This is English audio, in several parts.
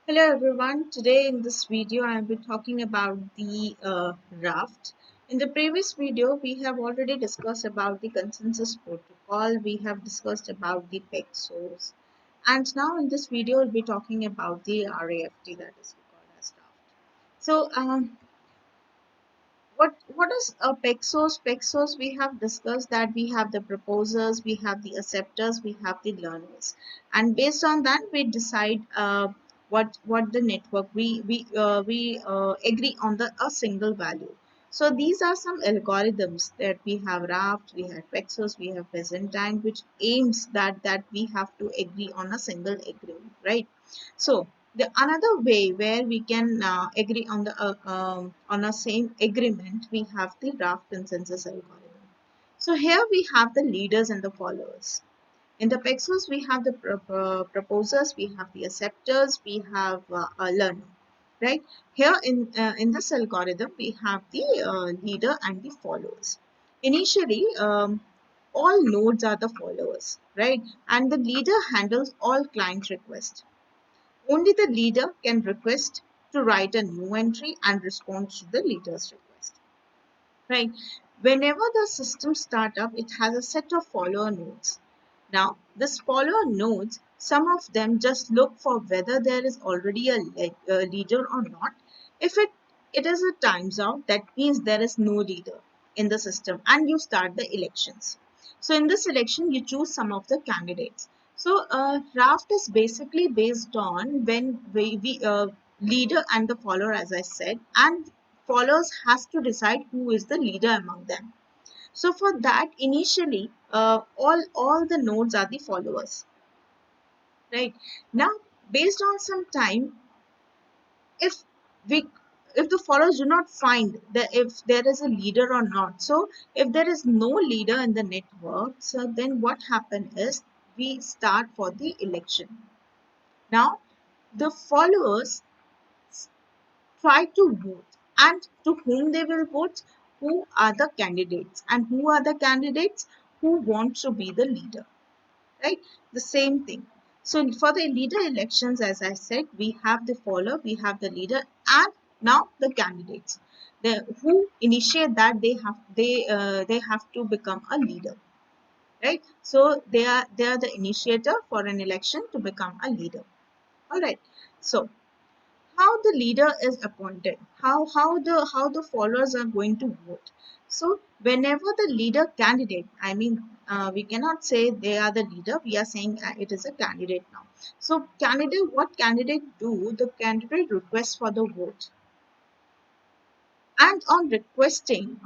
Hello everyone. Today in this video I will be talking about the raft. In the previous video we have already discussed about the consensus protocol. We have discussed about the PEG source. And now in this video we'll be talking about the RAFT, that is called as raft. So what is a PEG source? PEG source, we have discussed that we have the proposers, we have the acceptors, we have the learners, and based on that we decide what the network we agree on the a single value. So these are some algorithms that we have raft, we have PEG source, we have Byzantine, which aims that we have to agree on a single agreement, right? So the another way where we can agree on a same agreement, we have the raft consensus algorithm. So here we have the leaders and the followers. In the pexels we have the proposers, we have the acceptors, we have a learner, right? Here in this algorithm we have the leader and the followers. Initially all nodes are the followers, right? And the leader handles all client requests. Only the leader can request to write a new entry and respond to the leader's request. Right? Whenever the system startup, it has a set of follower nodes. Now, this follower nodes, some of them just look for whether there is already a leader or not. If it is a times out, that means there is no leader in the system, and you start the elections. So in this election, you choose some of the candidates. So draft is basically based on when we leader and the follower, as I said, and followers has to decide who is the leader among them. So for that, initially, all the nodes are the followers, right? Now, based on some time, if we if the followers do not find that if there is a leader or not, so if there is no leader in the network, so then what happens is we start for the election. Now, the followers try to vote, and to whom they will vote, who are the candidates, and who are the candidates who want to be the leader, right? The same thing. So for the leader elections, as I said, we have the follower, we have the leader, and now the candidates, the who initiate that they have to become a leader, right? So they are the initiator for an election to become a leader. All right. So how the leader is appointed, how the followers are going to vote. So whenever the leader candidate, I mean, we cannot say they are the leader, we are saying it is a candidate now. So candidate, what candidate do, the candidate requests for the vote, and on requesting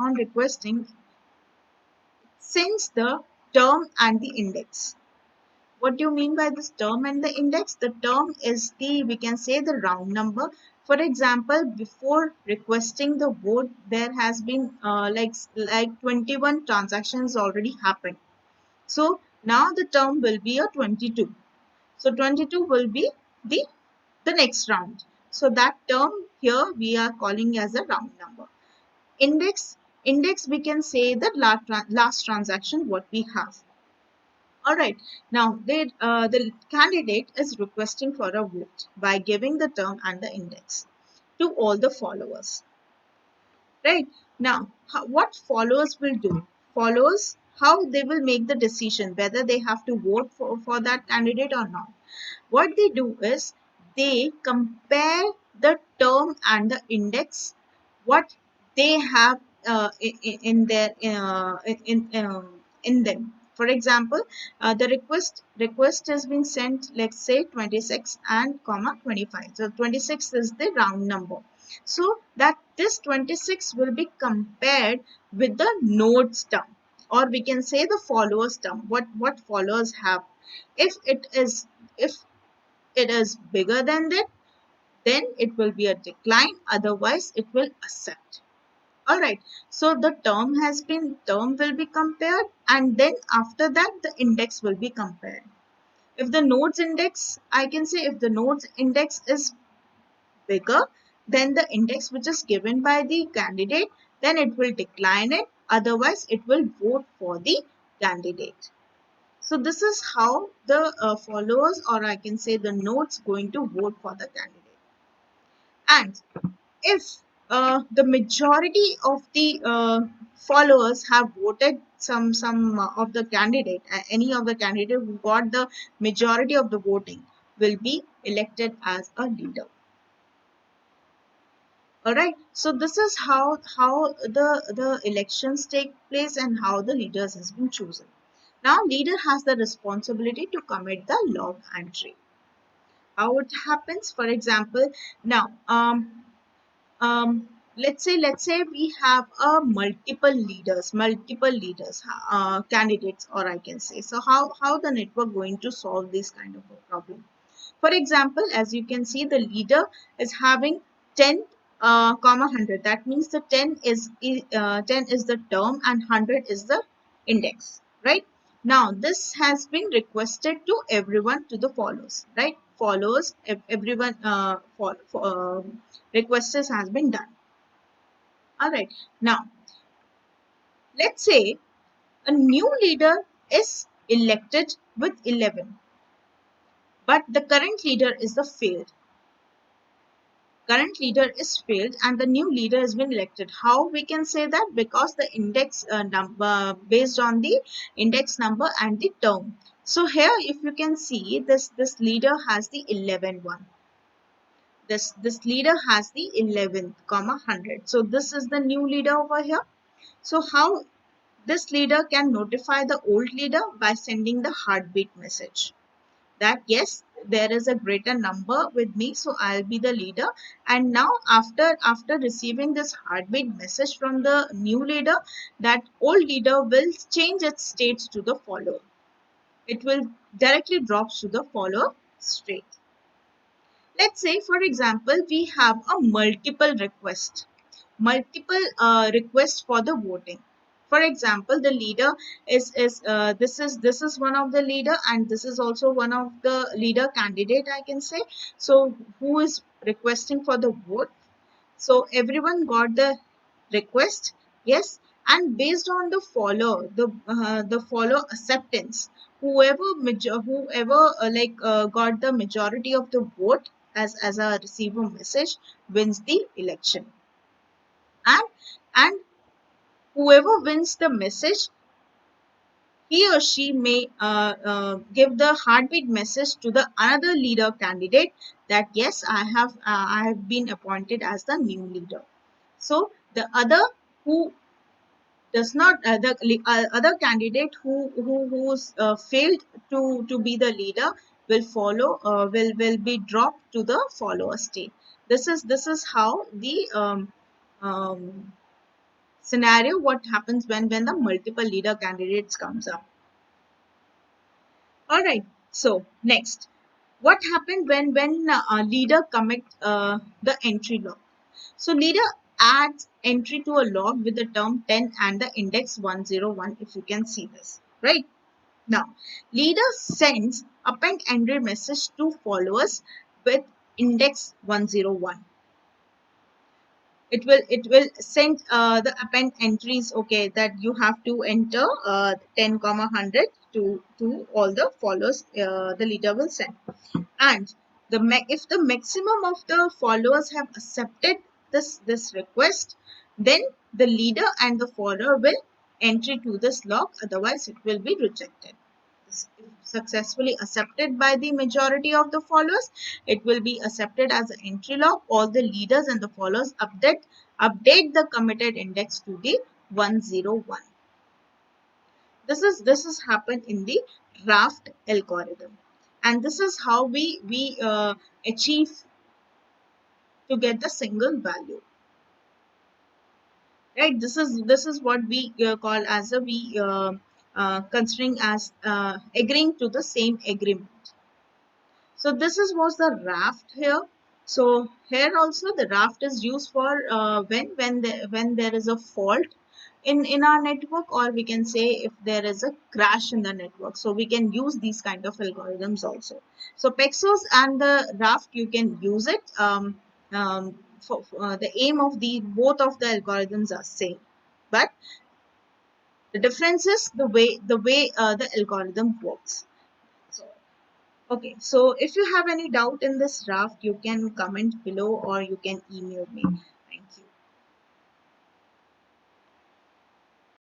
sends the term and the index. What do you mean by this term and the index? The term is the, we can say, the round number. For example, before requesting the vote, there has been like 21 transactions already happened. So now the term will be a 22. So 22 will be the next round. So that term here we are calling as a round number. Index we can say the last transaction what we have. All right. Now, the candidate is requesting for a vote by giving the term and the index to all the followers. Right. Now, what followers will do? Followers, how they will make the decision whether they have to vote for that candidate or not. What they do is they compare the term and the index, what they have in their in them. For example, the request has been sent, let's say 26 and comma 25. So 26 is the round number. So that this 26 will be compared with the nodes term, or we can say the followers term. What followers have. If it is bigger than that, then it will be a decline, otherwise it will accept. All right. So the term will be compared, and then after that the index will be compared. If the nodes index, I can say, if the nodes index is bigger than the index which is given by the candidate, then it will decline it, otherwise it will vote for the candidate. So this is how the followers, or I can say the nodes, going to vote for the candidate. And if the majority of the followers have voted some of the candidate, any of the candidate who got the majority of the voting will be elected as a leader. All right, so this is how the elections take place and how the leaders has been chosen. Now leader has the responsibility to commit the log entry. How it happens? For example, now let's say we have a multiple leaders, candidates, or I can say, so how the network going to solve this kind of a problem? For example, as you can see, the leader is having 10 comma 100. That means the 10 is the term and 100 is the index, right? Now this has been requested to everyone, to the followers, right? Followers, everyone, requests has been done. All right. Now let's say a new leader is elected with 11, but the current leader is failed and the new leader has been elected. How we can say that? Because the index number, based on the index number and the term. So here if you can see, this leader has the 11 one. This leader has the 11 comma 100. So this is the new leader over here. So how this leader can notify the old leader? By sending the heartbeat message that yes, there is a greater number with me, so I'll be the leader. And now after receiving this heartbeat message from the new leader, that old leader will change its states to the follower. It will directly drop to the follower state. Let's say, for example, we have a multiple requests for the voting. For example, the leader is this is one of the leader, and this is also one of the leader candidate, I can say. So who is requesting for the vote? So everyone got the request, yes, and based on the follow acceptance, whoever got the majority of the vote as a receiver message wins the election. And and whoever wins the message, he or she may give the heartbeat message to the another leader candidate that yes, I have been appointed as the new leader. So the other who does not other candidate who's failed to be the leader will follow will be dropped to the follower state. This is how the um, scenario what happens when the multiple leader candidates comes up. All right, so next, what happened when a leader commit the entry log? So leader adds entry to a log with the term 10 and the index 101, if you can see this, right? Now leader sends append entry message to followers with index 101. It will send the append entries, okay, that you have to enter 10 comma 100 to all the followers the leader will send. And if the maximum of the followers have accepted this request, then the leader and the follower will enter to this log, otherwise it will be rejected. If successfully accepted by the majority of the followers, it will be accepted as an entry log. All the leaders and the followers update the committed index to the 101. This is happened in the draft algorithm, and this is how we achieve to get the single value, right? This is what we call as a we considering as agreeing to the same agreement. So this is was the raft here. So here also the raft is used for when there is a fault in our network, or we can say if there is a crash in the network. So we can use these kind of algorithms also. So Paxos and the raft, you can use it. The aim of the both of the algorithms are same, but the difference is the way the algorithm works. So Okay, so if you have any doubt in this draft, you can comment below or you can email me. Thank you.